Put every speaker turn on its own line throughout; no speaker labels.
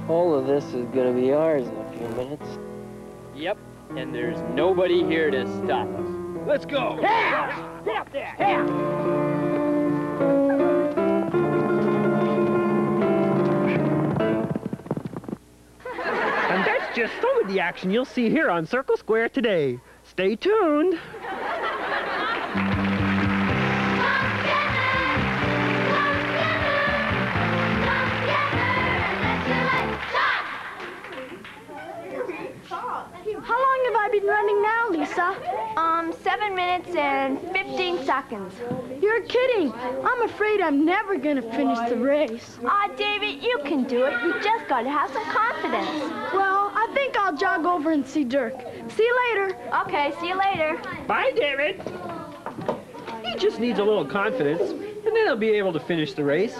All of this is gonna be ours in a few minutes.
Yep, and there's nobody here to stop us. Let's go!
Yeah! Get up there! Yeah!
And that's just some of the action you'll see here on Circle Square today. Stay tuned.
How long have I been running now, Lisa?
7 minutes and 15 seconds.
You're kidding. I'm afraid I'm never gonna finish the race.
David, you can do it. You just gotta have some confidence.
Well, I think I'll jog over and see Dirk. See you later.
Okay, see you later.
Bye, David. He just needs a little confidence, and then he'll be able to finish the race.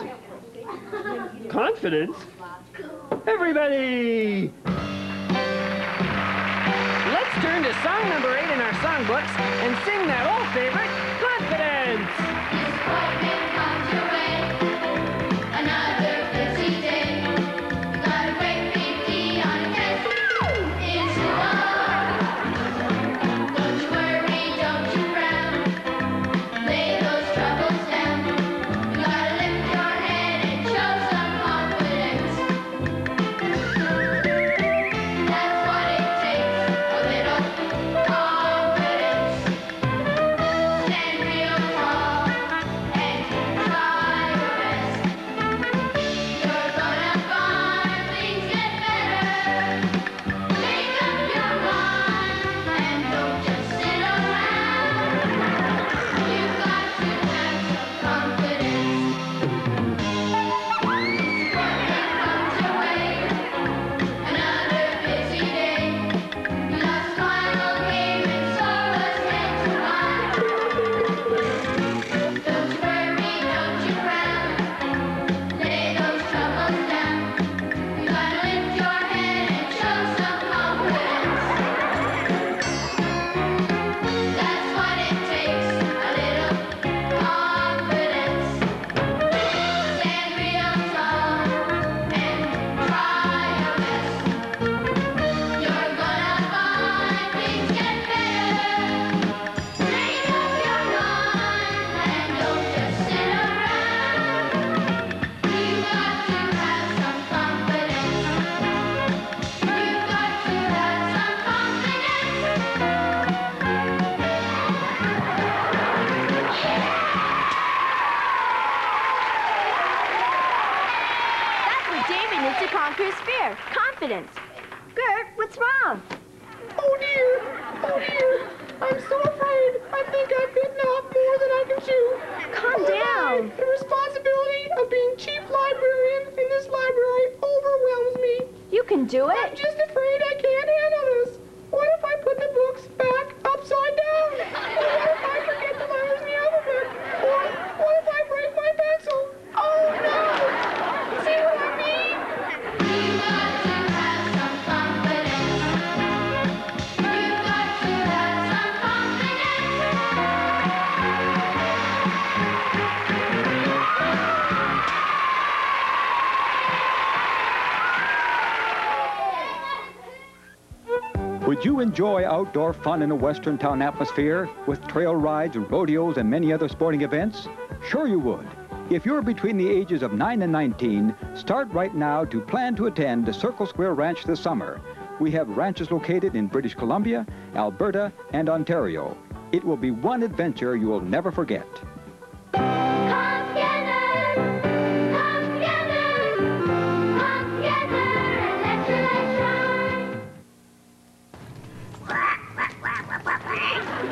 Confidence? Everybody! Let's turn to song number 8 in our songbooks and sing that old favorite, Confidence!
Disappointment comes your way, another busy day. Got a great big D on a test. Is who I am. Don't you worry, don't you frown. Lay those troubles down. You gotta lift your head and show some confidence. That's what it takes, a little confidence. Stand real tall and try your best. You're gonna find things get better. Make up your mind and don't just sit around. You've got to have some confidence. Disappointment comes your way, another busy day. Last final game and so was meant to run. Don't you worry, don't you frown. Lay those troubles down. You gotta lift your head and show some confidence. That's what it takes, a little confidence. Stand real tall and try your best. You're gonna find things get better. Make up your mind and don't just sit around. You've got to have some confidence. You've got to have some
That's what David needs to conquer his fear. Confidence. Gert, what's wrong?
Oh dear. Oh dear. I'm so afraid. I think I've bitten off more than I can chew.
Calm down.
The responsibility of being chief librarian in this library overwhelms me.
You can do
I'm
it.
just afraid I can't handle this. What if I put the books back upside down? Or what if I forget the letters in the alphabet? Or what if I break my pencil? Oh no! See what I mean?
You've got to have some confidence. You've got to have some confidence.
Would you enjoy outdoor fun in a western town atmosphere with trail rides, rodeos, and many other sporting events? Sure you would. If you're between the ages of 9 and 19, start right now to plan to attend the Circle Square Ranch this summer. We have ranches located in British Columbia, Alberta, and Ontario. It will be one adventure you will never forget.
Come together, come together, come together and let's shine.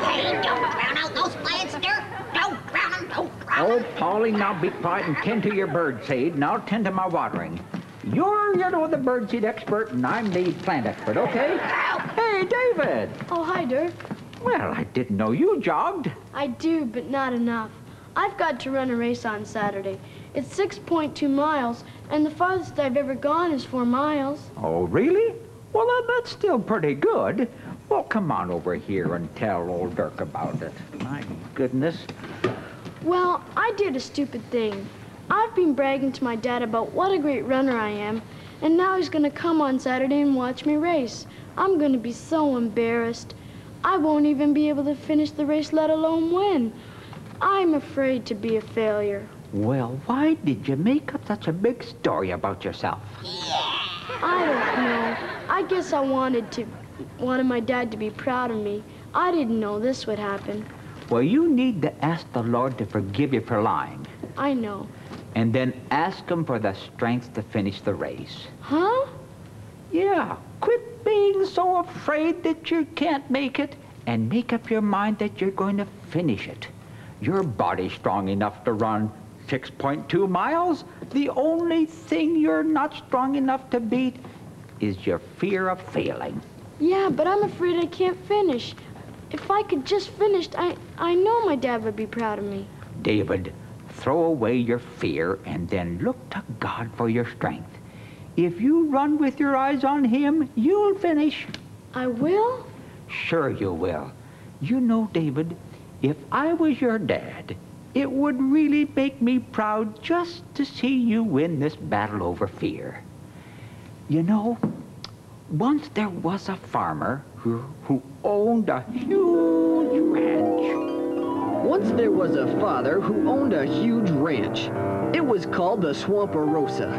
Hey, don't drown out those plants, Dirk. Don't drown them, don't drown
Oh, Polly, now be quiet and tend to your bird seed, and I'll tend to my watering. You're, the bird seed expert, and I'm the plant expert, okay? Hey, David!
Oh, hi, Dirk.
Well, I didn't know you jogged.
I do, but not enough. I've got to run a race on Saturday. It's 6.2 miles, and the farthest I've ever gone is 4 miles.
Oh, really? Well, that's still pretty good. Well, come on over here and tell old Dirk about it. My goodness.
Well, I did a stupid thing. I've been bragging to my dad about what a great runner I am,
And now he's gonna come on Saturday and watch me race. I'm gonna be so embarrassed. I won't even be able to finish the race, let alone win. I'm afraid to be a failure.
Well, why did you make up such a big story about yourself?
I don't know. I guess I wanted my dad to be proud of me. I didn't know this would happen.
Well, you need to ask the Lord to forgive you for lying.
I know.
And then ask him for the strength to finish the race.
Huh?
Yeah. Quit being so afraid that you can't make it and make up your mind that you're going to finish it. Your body's strong enough to run 6.2 miles. The only thing you're not strong enough to beat is your fear of failing.
Yeah, but I'm afraid I can't finish. If I could just finish, I know my dad would be proud of me.
David, throw away your fear and then look to God for your strength. If you run with your eyes on him, you'll finish.
I will?
Sure you will. You know, David, if I was your dad, it would really make me proud just to see you win this battle over fear. You know, once there was a farmer who owned a huge ranch.
Once there was a father who owned a huge ranch. It was called the Swamperosa.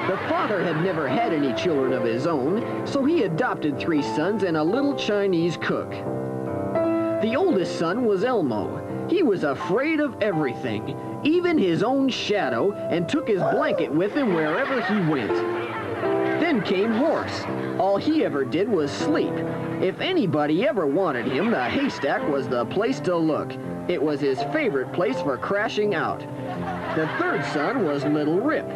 The father had never had any children of his own, so he adopted 3 sons and a little Chinese cook. The oldest son was Elmo. He was afraid of everything, even his own shadow, and took his blanket with him wherever he went. Then came Horse. All he ever did was sleep. If anybody ever wanted him, the haystack was the place to look. It was his favorite place for crashing out. The third son was Little Rip,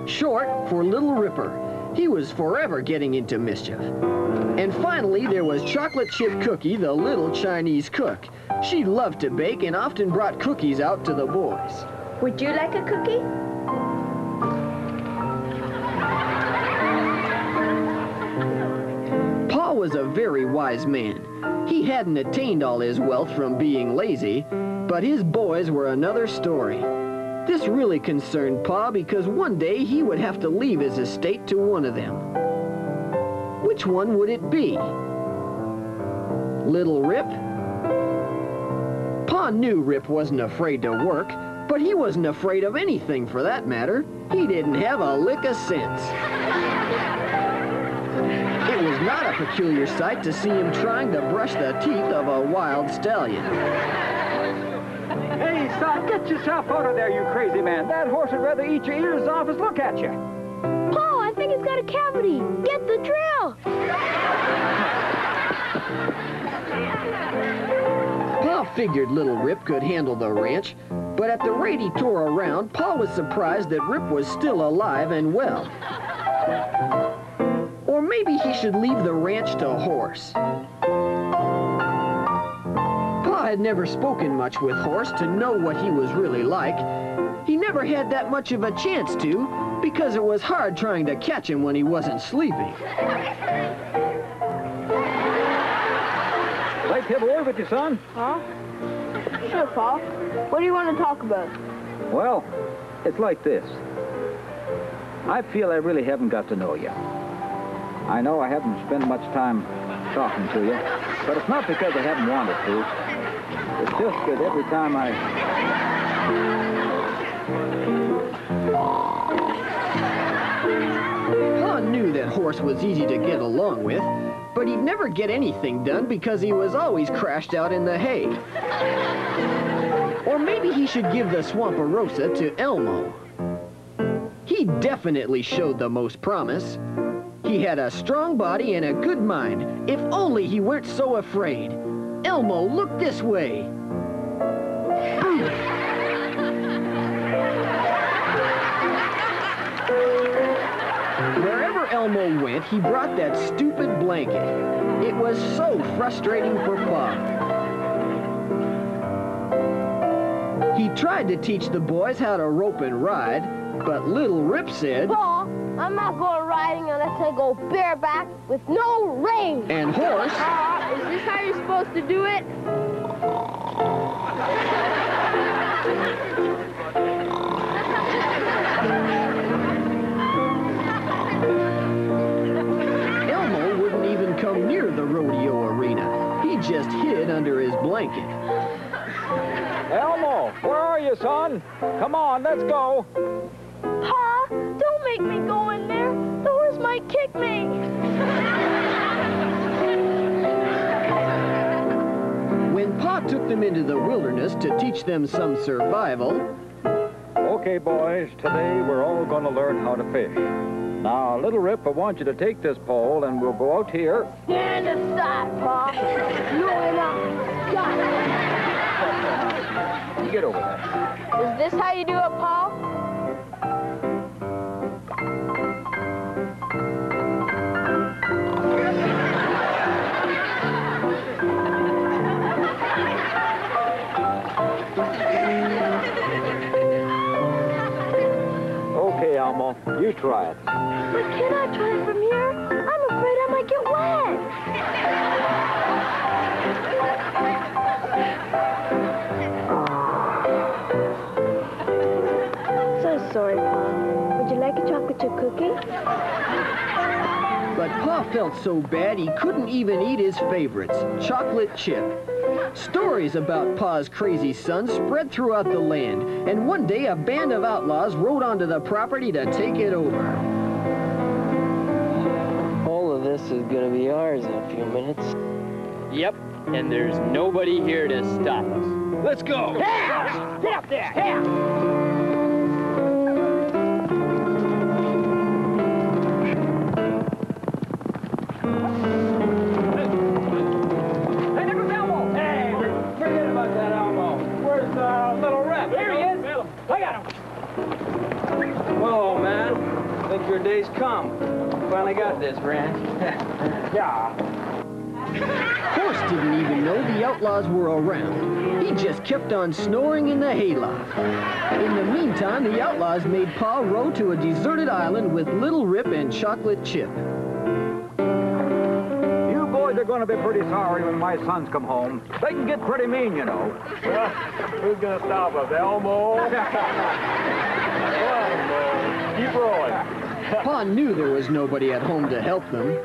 short for Little Ripper. He was forever getting into mischief. And finally, there was Chocolate Chip Cookie, the little Chinese cook. She loved to bake and often brought cookies out to the boys.
Would you like a cookie?
Pa was a very wise man. He hadn't attained all his wealth from being lazy, but his boys were another story. This really concerned Pa because one day he would have to leave his estate to one of them. Which one would it be? Little Rip? Pa knew Rip wasn't afraid to work, but he wasn't afraid of anything for that matter. He didn't have a lick of sense. It was not a peculiar sight to see him trying to brush the teeth of a wild stallion.
Hey, son, get yourself out of there, you crazy man. That horse would rather eat your ears off as look at you.
Paul, I think it's got a cavity. Get the drill.
Pa figured Little Rip could handle the ranch, but at the rate he tore around, Pa was surprised that Rip was still alive and well. Or maybe he should leave the ranch to Horse. Pa had never spoken much with Horse to know what he was really like. He never had that much of a chance to, because it was hard trying to catch him when he wasn't sleeping.
I'd like to have a word with you, son.
Huh? Sure, Pa. What do you want to talk about?
Well, it's like this. I feel I really haven't got to know you. I know I haven't spent much time talking to you, but it's not because I haven't wanted to. It's just that every time
Pa knew that Horse was easy to get along with, but he'd never get anything done because he was always crashed out in the hay. Or maybe he should give the Swamperosa to Elmo. He definitely showed the most promise. He had a strong body and a good mind. If only he weren't so afraid. Elmo, look this way. Wherever Elmo went, he brought that stupid blanket. It was so frustrating for Pa. He tried to teach the boys how to rope and ride, but Little Rip said,
Pa, I'm not going riding unless I go bareback with no reins.
And Horse,
Is this how you're supposed to do it?
son. Come on, let's go.
Pa, don't make me go in there. The horse might kick me.
When Pa took them into the wilderness to teach them some survival...
Okay, boys, today we're all going to learn how to fish. Now, Little Rip, I want you to take this pole and we'll go out here.
Stand aside, Pa. No, got
You get over there.
Is this how you do it, Paul?
Okay, Elmo, you try it.
But can I try it from here? I'm afraid I might get wet. So sorry, Pa. Would you like a chocolate chip cookie?
But Pa felt so bad he couldn't even eat his favorites, chocolate chip. Stories about Pa's crazy son spread throughout the land, and one day a band of outlaws rode onto the property to take it over.
All of this is gonna be ours in a few minutes.
Yep, and there's nobody here to stop us.
Let's go.
Hey! Get up there! Hey!
Whoa, man. I think your day's come. Finally got this ranch. Yeah.
Horse didn't even know the outlaws were around. He just kept on snoring in the hayloft. In the meantime, the outlaws made Pa row to a deserted island with Little Rip and Chocolate Chip.
You boys are going to be pretty sorry when my sons come home. They can get pretty mean, you know.
Who's gonna stop us, Elmo? Keep rolling.
Pa knew there was nobody at home to help them.
You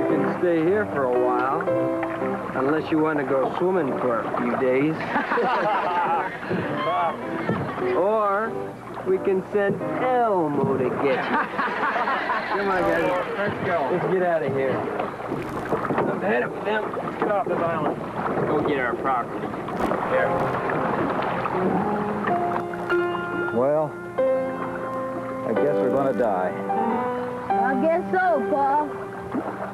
can stay here for a while, unless you want to go swimming for a few days. Or we can send Elmo to get you. Come on, guys. Let's go. Let's get out of here. I'm headed with them. Let's get off this island.
Let's go get our property. Here.
Well, I guess we're going to die.
I guess so, Pa.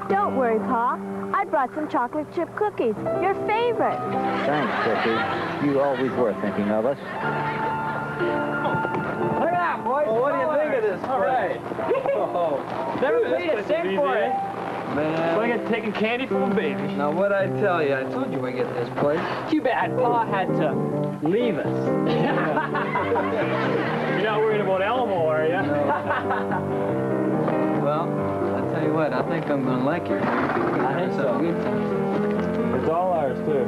Don't worry, Pa. I brought some chocolate chip cookies. Your favorite.
Thanks, Cookie. You always were thinking of us.
Look out, boys. Well, what do you think of this? All right.
Never paid a cent for it.
Man.
It's like taking candy from a baby.
Now, what'd I tell you? I told you we get this place.
Too bad Pa had to leave us. You're not worried about Elmo, are you?
Well, I'll tell you what, I think I'm going to like it.
I think so.
Good time.
It's all ours, too.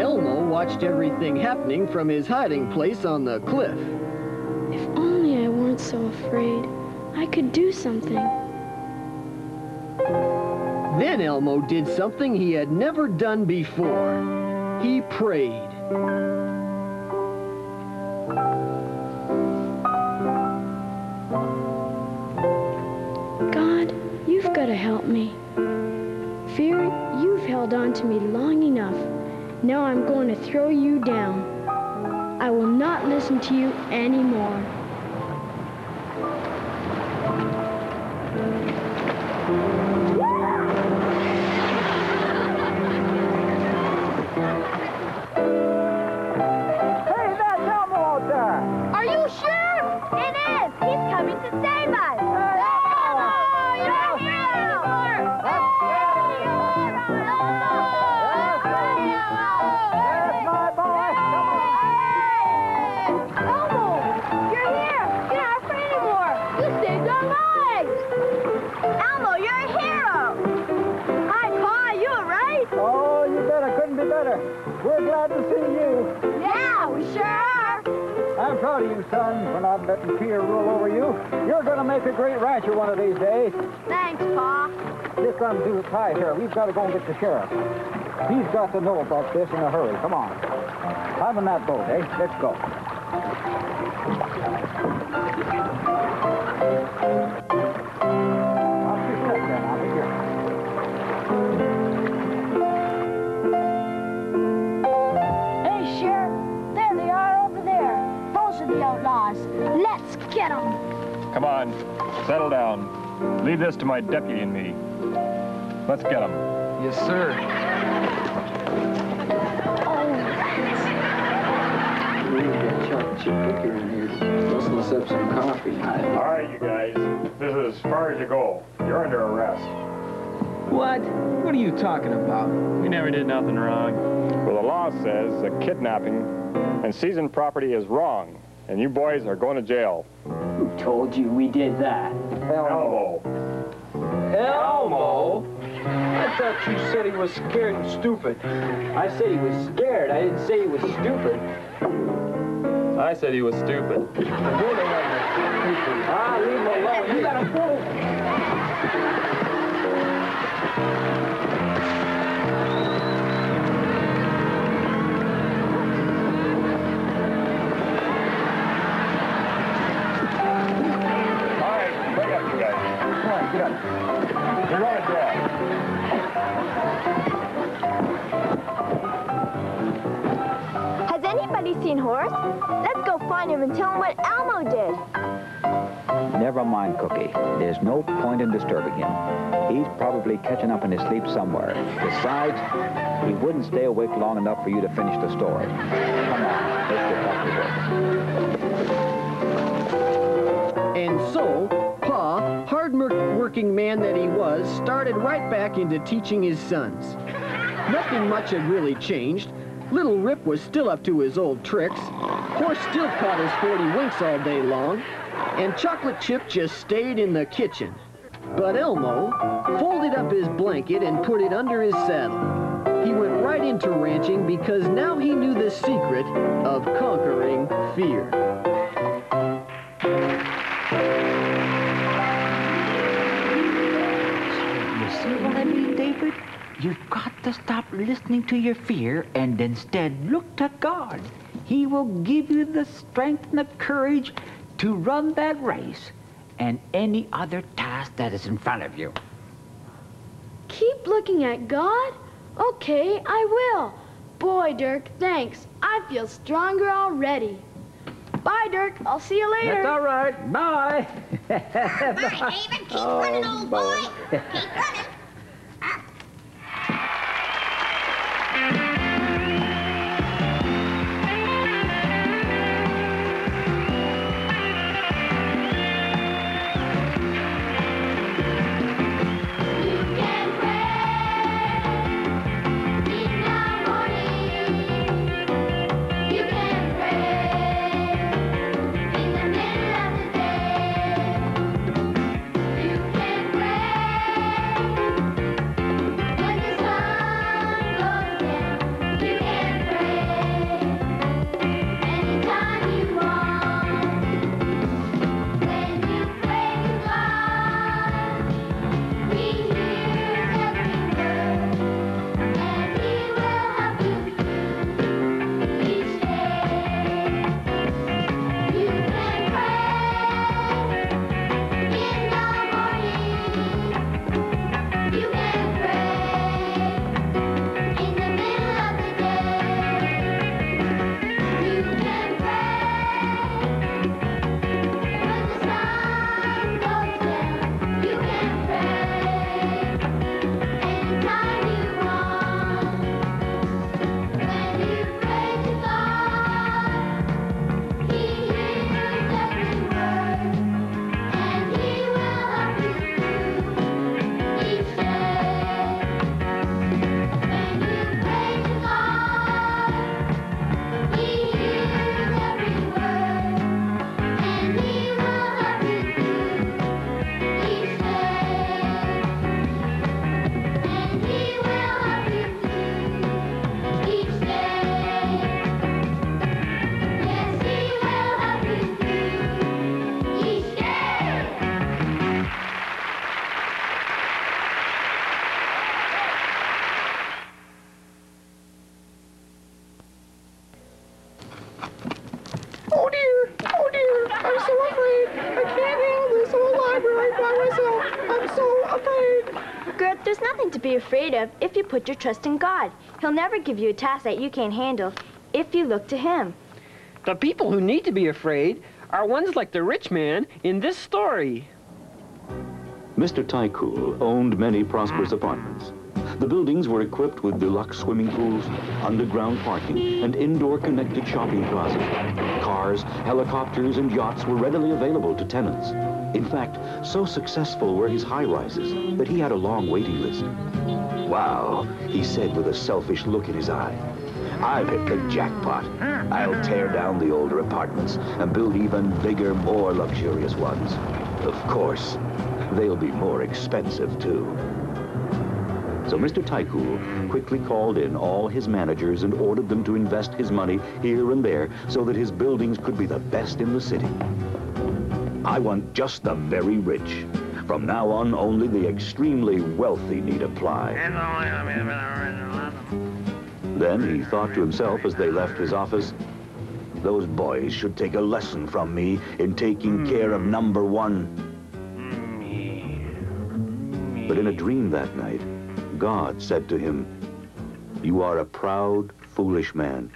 Elmo watched everything happening from his hiding place on the cliff.
If only I weren't so afraid, I could do something.
Then Elmo did something he had never done before. He prayed.
God, you've got to help me. Fear, you've held on to me long enough. Now I'm going to throw you down. I will not listen to you anymore.
Are you sure? It is. He's coming to save us. Elmo, you're a hero.
my boy.
Elmo, you're here. You're not afraid anymore. You saved our lives. Elmo, you're a hero. Hi, Pa. You all right?
Oh, you bet. I couldn't be better. We're glad to see you.
Yeah, we sure are.
I'm proud of you, son, for not letting fear rule over you. You're going to make a great rancher one of these days.
Thanks, Pa.
Just undo the tie here. We've got to go and get the sheriff. He's got to know about this in a hurry. Come on. Climb on that boat, eh? Let's go. Off your step, then. I'll be here.
Hey, Sheriff, there they are over there. Those are the outlaws. Let's get them.
Come on, settle down. Leave this to my deputy and me. Let's get them.
Yes, sir. We need that chocolate chip cookie in here. Let's up some coffee.
All right, you guys. This is as far as you go. You're under arrest.
What? What are you talking about?
We never did nothing wrong. Well, the law says that kidnapping and seizing property is wrong, and you boys are going to jail.
Who told you we did that?
Elmo.
Elmo? I thought you said he was scared and stupid.
I said he was scared. I didn't say he was stupid.
I said he was stupid.
Ah, leave him alone. You gotta go.
All right, wake up, you guys. Come on, get up. You're going to jail.
Has anybody seen Horace? Let's go find him and tell him what Elmo did.
Never mind, Cookie. There's no point in disturbing him. He's probably catching up in his sleep somewhere. Besides, he wouldn't stay awake long enough for you to finish the story. Come on, let's get back to work.
And so, Pa, hard-working man that he was, started right back into teaching his sons. Nothing much had really changed. Little Rip was still up to his old tricks. Horse still caught his 40 winks all day long. And Chocolate Chip just stayed in the kitchen. But Elmo folded up his blanket and put it under his saddle. He went right into ranching because now he knew the secret of conquering fear.
You see what I mean, David? You've got to stop listening to your fear and instead look to God. He will give you the strength and the courage to run that race and any other task that is in front of you.
Keep looking at God? Okay, I will. Boy, Dirk, thanks. I feel stronger already. Bye, Dirk. I'll see you later.
That's all right. Bye.
David, keep running, old boy. Keep running.
You can pray.
afraid.
Gert, there's nothing to be afraid of if you put your trust in God. He'll never give you a task that you can't handle if you look to him.
The people who need to be afraid are ones like the rich man in this story.
Mr. Tycool owned many prosperous apartments. The buildings were equipped with deluxe swimming pools, underground parking, and indoor connected shopping plazas. Cars, helicopters, and yachts were readily available to tenants. In fact, so successful were his high-rises that he had a long waiting list.
Wow, he said with a selfish look in his eye. I've hit the jackpot. I'll tear down the older apartments and build even bigger, more luxurious ones. Of course, they'll be more expensive, too.
So Mr. Tycool quickly called in all his managers and ordered them to invest his money here and there so that his buildings could be the best in the city.
I want just the very rich. From now on, only the extremely wealthy need apply.
Then he thought to himself as they left his office,
those boys should take a lesson from me in taking care of number one.
But in a dream that night, God said to him, "You are a proud, foolish man.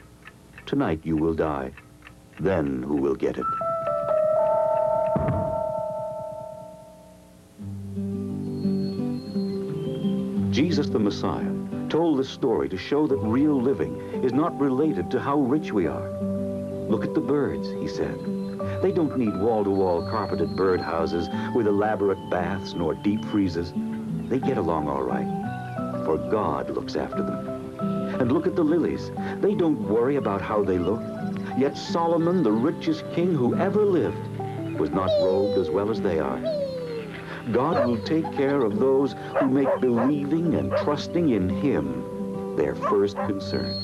Tonight you will die. Then who will get it?" Jesus the Messiah told this story to show that real living is not related to how rich we are. Look at the birds, he said. They don't need wall-to-wall carpeted birdhouses with elaborate baths nor deep freezes. They get along all right, for God looks after them. And look at the lilies. They don't worry about how they look. Yet Solomon, the richest king who ever lived, was not robed as well as they are. God will take care of those who make believing and trusting in him their first concern.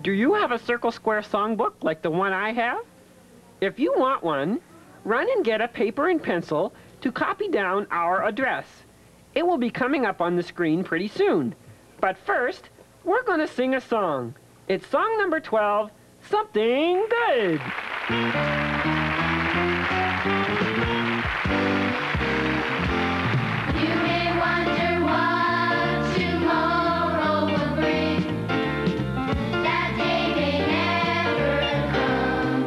Do you have a Circle Square songbook like the one I have? If you want one, run and get a paper and pencil to copy down our address. It will be coming up on the screen pretty soon. But first, we're going to sing a song. It's song number 12, Something Good.
You may wonder what tomorrow will bring. That day may never come.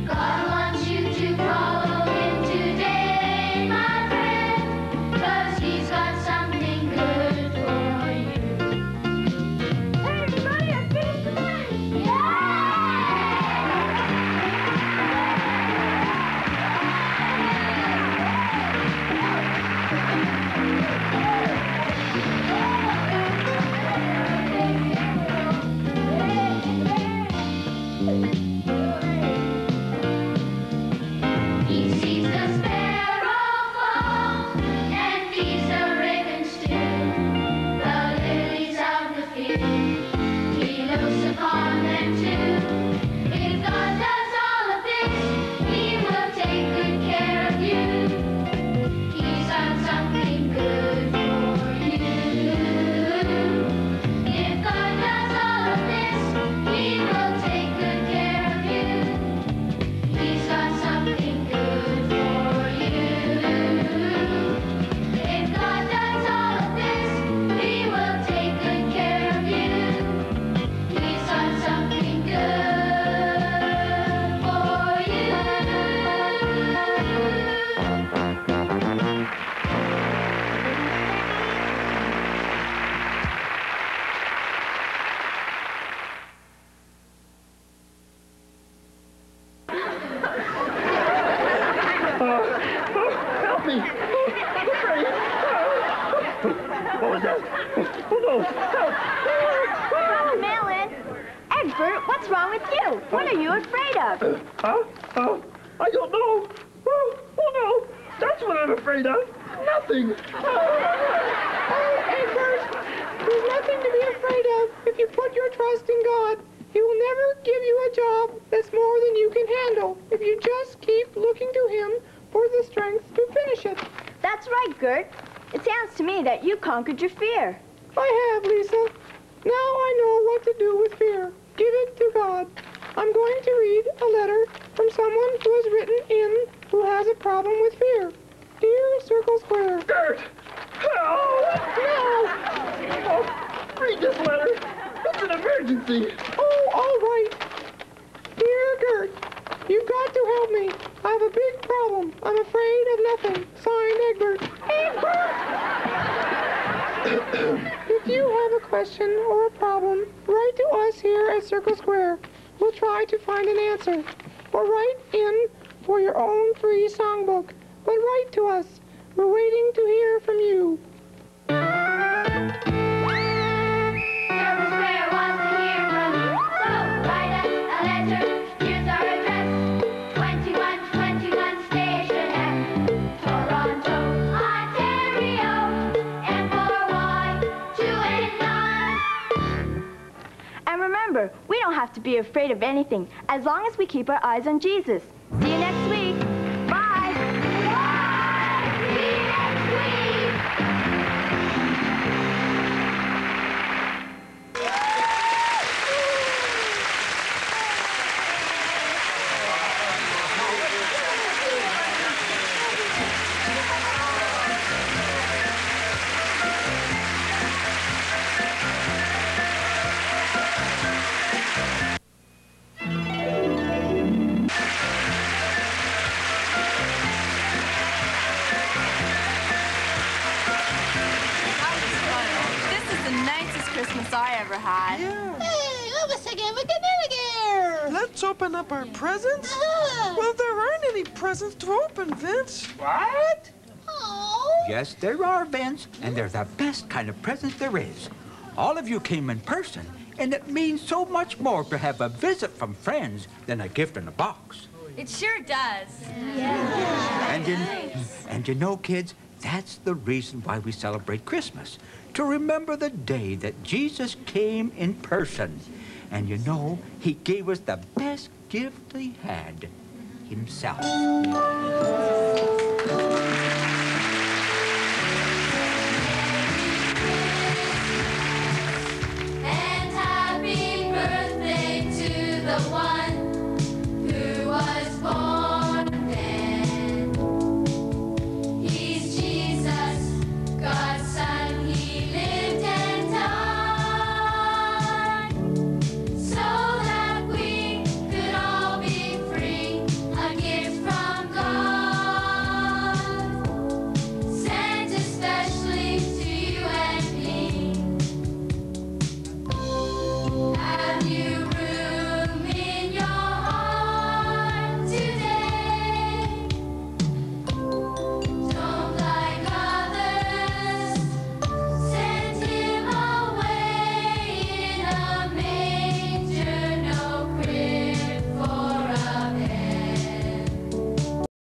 God wants you to follow him today, my friend, 'cause he's got something good for you. Hey, everybody, I'm feeling good. Yeah! He sees the sparrow fall and feeds the ravens too. The lilies of the field, he looks upon them too. If God does all of this, he will take good care of you. He's got something good for you. If God does all of this, he will take good care of you. He's got something good for you. If God does all of this, he will take good care of you. He's got something good for you.
Help me! I'm afraid. What was that? Oh no! Help!
Melon. Egbert, what's wrong with you? What are you afraid of?
I don't know. Oh no! That's what I'm afraid of. Nothing. Oh, Egbert, there's nothing to be afraid of if you put your trust in God. He will never give you a job that's more than you can handle if you just keep looking to him for the strength to finish it.
That's right, Gert. It sounds to me that you conquered your fear.
I have, Lisa. Now I know what to do with fear. Give it to God. I'm going to read a letter from someone who has written in emergency. Oh, all right. Dear Gert, you've got to help me. I have a big problem. I'm afraid of nothing. Signed, Egbert. Egbert! If you have a question or a problem, write to us here at Circle Square. We'll try to find an answer. Or write in for your own free songbook. But write to us. We're waiting to hear from you.
Circle Square wants to hear from you, so write us a letter. Here's our address: 2121 Station F, Toronto, Ontario, M4Y289.
And remember, we don't have to be afraid of anything as long as we keep our eyes on Jesus. See you next week. Bye.
See you next week.
Christmas I ever had.
Yeah.
Hey,
Let's open up our presents? Well, there aren't any presents to open, Vince.
What?
Oh.
Yes, there are, Vince, and they're the best kind of presents there is. All of you came in person, and it means so much more to have a visit from friends than a gift in a box.
It sure does.
Yeah.
And you know, kids, that's the reason why we celebrate Christmas. To remember the day that Jesus came in person. And you know, he gave us the best gift he had, himself.
And happy birthday to the one